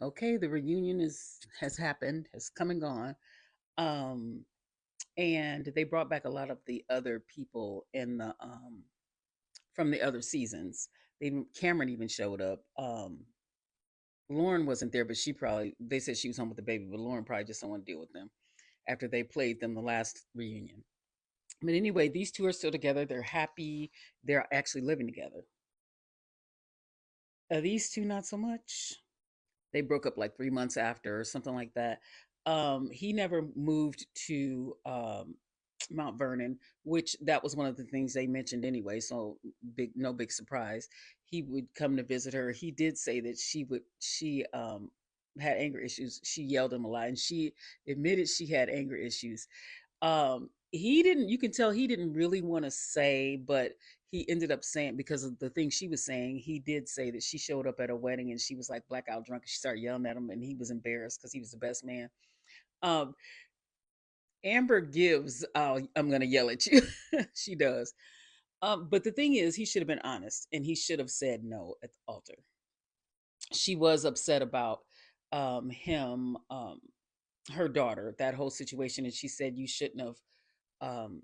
Okay, the reunion is has happened, has come and gone. Um, and they brought back a lot of the other people in the from the other seasons. Cameron even showed up. Lauren wasn't there, but she probably they said she was home with the baby, but Lauren probably just don't want to deal with them after they played them the last reunion. But anyway, these two are still together. They're happy. They're actually living together. These two, not so much. They broke up like 3 months after or something like that. He never moved to Mount Vernon, which that was one of the things they mentioned anyway. So big, no big surprise. He would come to visit her. He did say that she had anger issues. She yelled him a lot, and she admitted she had anger issues. He didn't, you can tell he didn't really want to say, but he ended up saying, because of the thing she was saying, he did say that she showed up at a wedding and she was like blackout drunk and she started yelling at him and he was embarrassed because he was the best man. um Amber gives, oh, I'm gonna yell at you. She does. But the thing is, he should have been honest and he should have said no at the altar. She was upset about him, her daughter, that whole situation, and she said you shouldn't have um,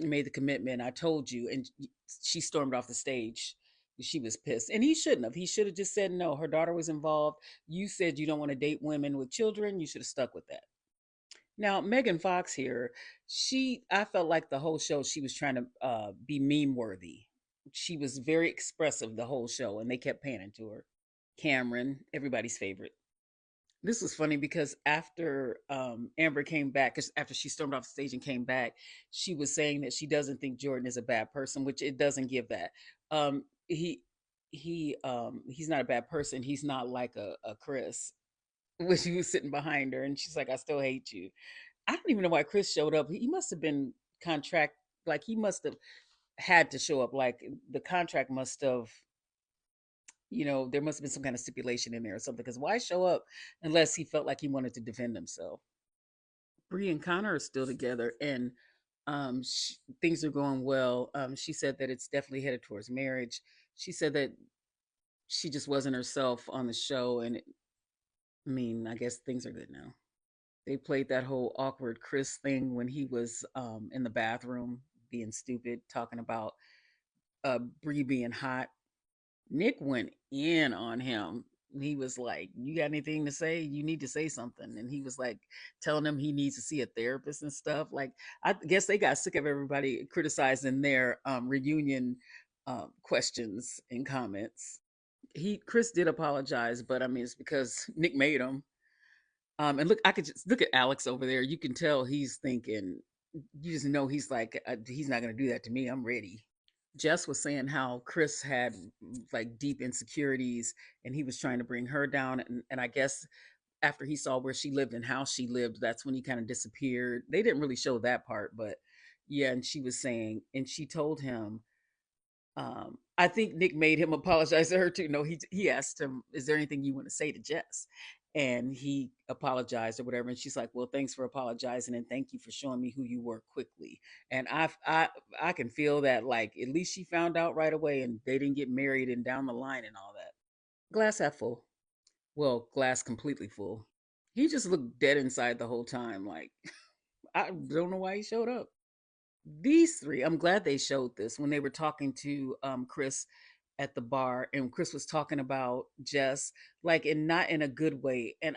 made the commitment. I told you, and she stormed off the stage. She was pissed, and he shouldn't have. He should have just said no. Her daughter was involved. You said you don't want to date women with children. You should have stuck with that. Now, Megan Fox here, I felt like the whole show she was trying to be meme worthy. She was very expressive the whole show, and they kept panning to her. Cameron, everybody's favorite. This was funny because after Amber came back, 'cause after she stormed off the stage and came back, she was saying that she doesn't think Jordan is a bad person, which it doesn't give that. Um, he's not a bad person. He's not like a Chris, when she was sitting behind her, and she's like, "I still hate you." I don't even know why Chris showed up. He must have been contract, like he must have had to show up. Like the contract must have, there must have been some kind of stipulation in there or something. Because why show up unless he felt like he wanted to defend himself? Bree and Connor are still together, and things are going well. She said that it's definitely headed towards marriage. She said that she just wasn't herself on the show, and I mean, I guess things are good now. They played that whole awkward Chris thing when he was in the bathroom being stupid, talking about Bree being hot. Nick went in on him. He was like, "You got anything to say? You need to say something." And he was like telling him he needs to see a therapist and stuff. Like, I guess they got sick of everybody criticizing their reunion questions and comments. Chris did apologize, but I mean, it's because Nick made him. And look, I could just look at Alex over there. You can tell he's thinking. You just know he's like, he's not going to do that to me. I'm ready. Jess was saying how Chris had like deep insecurities and he was trying to bring her down. And I guess after he saw where she lived and how she lived, that's when he kind of disappeared. They didn't really show that part, but yeah. And she was saying, and she told him, I think Nick made him apologize to her too. No, he asked him, "Is there anything you want to say to Jess?" And he apologized or whatever. And she's like, "Well, thanks for apologizing and thank you for showing me who you were quickly." And I can feel that, like, at least she found out right away, and they didn't get married and down the line and all that. Glass half full. Well, glass completely full. He just looked dead inside the whole time. Like, I don't know why he showed up. These three, I'm glad they showed this when they were talking to Chris at the bar, and Chris was talking about Jess, like, and not in a good way. And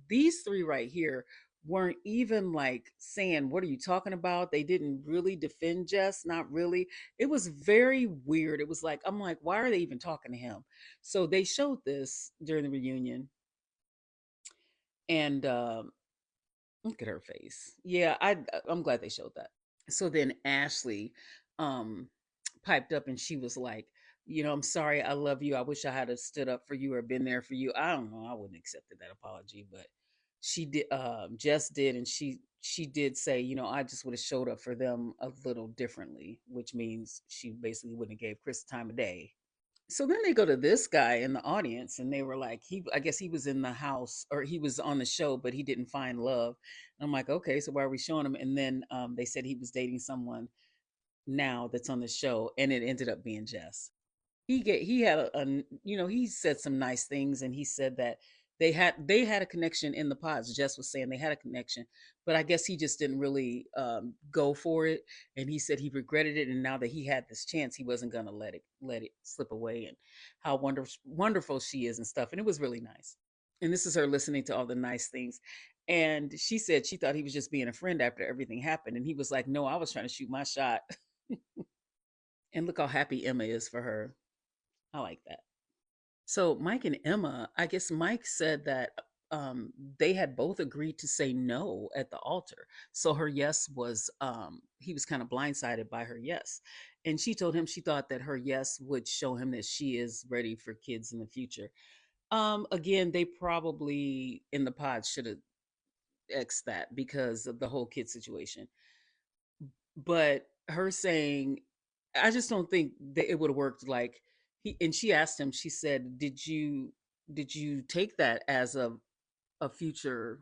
these three right here weren't even like saying, "What are you talking about?" They didn't really defend Jess, not really. It was very weird. It was like, I'm like, why are they even talking to him? So they showed this during the reunion, and look at her face. Yeah, I'm glad they showed that. So then Ashley um piped up and she was like, "I'm sorry, I love you. I wish I had have stood up for you or been there for you." I don't know, I wouldn't have accepted that apology, but she did. Jess did, and she did say, "I just would have showed up for them a little differently," which means she basically wouldn't have gave Chris the time of day. So then they go to this guy in the audience, and they were like, I guess he was in the house or he was on the show, but he didn't find love. And I'm like, okay, so why are we showing him? And then they said he was dating someone now that's on the show, and it ended up being Jess. He had he said some nice things, and he said that They had a connection in the pods. Jess was saying they had a connection, but I guess he just didn't really go for it. And he said he regretted it, and now that he had this chance, he wasn't gonna let it slip away. And how wonderful she is and stuff. And it was really nice. And this is her listening to all the nice things. And she said she thought he was just being a friend after everything happened. And he was like, "No, I was trying to shoot my shot." And look how happy Emma is for her. I like that. So Mike and Emma, I guess Mike said that they had both agreed to say no at the altar. So her yes was he was kind of blindsided by her yes. And she told him she thought that her yes would show him that she is ready for kids in the future. Again, they probably in the pod should have X that because of the whole kid situation. But her saying, I just don't think that it would have worked. Like and she asked him, she said, did you take that as a future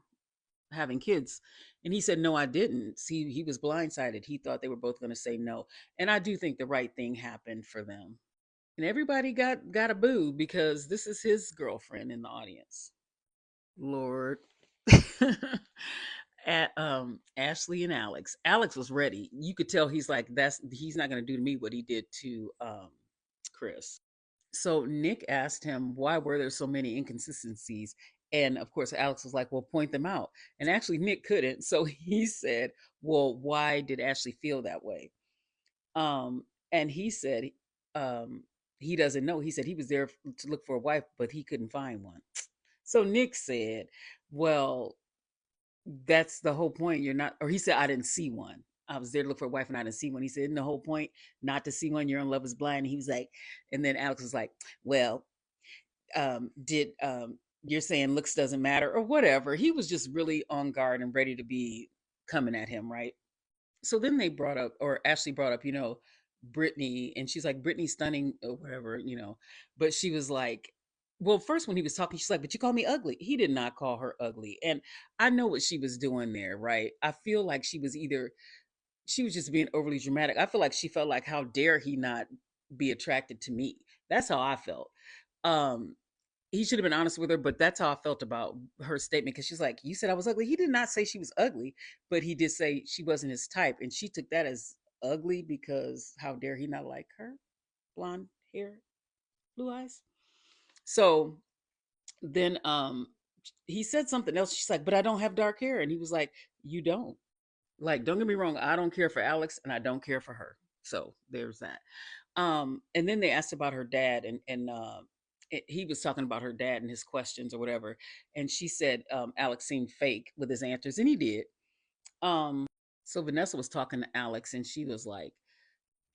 having kids? And he said, no, I didn't. He was blindsided. He thought they were both going to say no. And I do think the right thing happened for them. And everybody got a boo because this is his girlfriend in the audience. Lord. At Ashley and Alex. Alex was ready. You could tell he's like, he's not gonna do to me what he did to Chris. So Nick asked him why were there so many inconsistencies, and of course Alex was like, well, point them out. And actually Nick couldn't, so he said, well, why did Ashley feel that way? And he said um he doesn't know. He said he was there to look for a wife, but he couldn't find one. So Nick said, well, that's the whole point. You're not, or he said, I didn't see one. I was there to look for a wife and I didn't see one. He said, isn't the whole point not to see one? You're in love is blind. And he was like, and then Alex was like, well, did you're saying looks doesn't matter or whatever. He was just really on guard and ready to be coming at him, right? So then they brought up, or Ashley brought up, Brittany, and she's like, Brittany's stunning or whatever. But she was like, well, first when he was talking, she's like, but you call me ugly. He did not call her ugly. And I know what she was doing there, right? I feel like she was just being overly dramatic. I feel like she felt like, how dare he not be attracted to me? That's how I felt. Um, he should have been honest with her, but that's how I felt about her statement because she's like, you said I was ugly. He did not say she was ugly, but he did say she wasn't his type. And she took that as ugly because how dare he not like her? Blonde hair, blue eyes. So then he said something else. She's like, but I don't have dark hair. And he was like, you don't. Like, don't get me wrong, I don't care for Alex and I don't care for her. So there's that. And then they asked about her dad, and he was talking about her dad and his questions or whatever. And she said Alex seemed fake with his answers, and he did. So Vanessa was talking to Alex, and she was like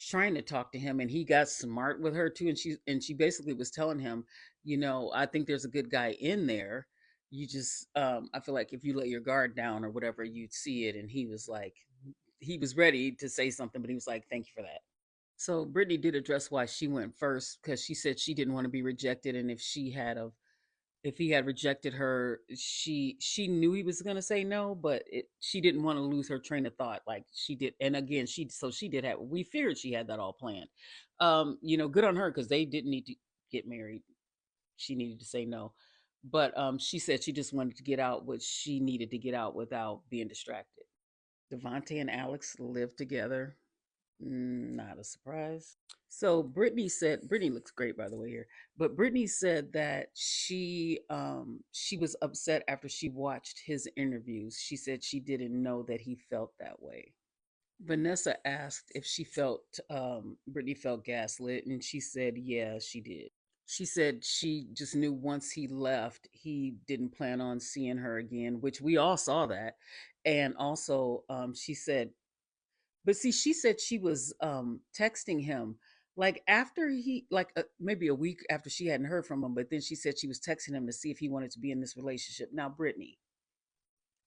trying to talk to him, and he got smart with her too. And she basically was telling him, I think there's a good guy in there. You just, I feel like if you let your guard down or whatever, you'd see it. And he was like, he was ready to say something, but he was like, thank you for that. So Brittany did address why she went first because she said she didn't want to be rejected, and if he had rejected her, she knew he was going to say no, but she didn't want to lose her train of thought like she did. And again, she did have. We feared she had that all planned. Good on her because they didn't need to get married. She needed to say no, but she said she just wanted to get out what she needed to get out without being distracted. Devontae and Alex lived together. Not a surprise. So Brittany looks great by the way here, but Brittany said that she was upset after she watched his interviews. She said she didn't know that he felt that way. Vanessa asked if Brittany felt gaslit, and she said yeah, she did. She said she just knew once he left, he didn't plan on seeing her again, which we all saw that. And also, she said, but see, she said she was texting him like after maybe a week after she hadn't heard from him, but then she said she was texting him to see if he wanted to be in this relationship. Now, Brittany,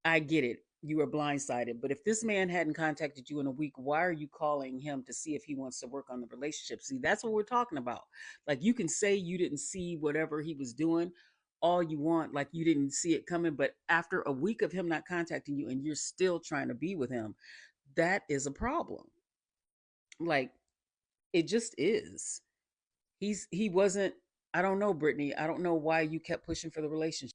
I get it. You were blindsided, but if this man hadn't contacted you in a week, why are you calling him to see if he wants to work on the relationship? See, that's what we're talking about. Like, you can say you didn't see whatever he was doing all you want, like you didn't see it coming, but after a week of him not contacting you and you're still trying to be with him, that is a problem. Like, it just is. He wasn't. I don't know, Brittany. I don't know why you kept pushing for the relationship.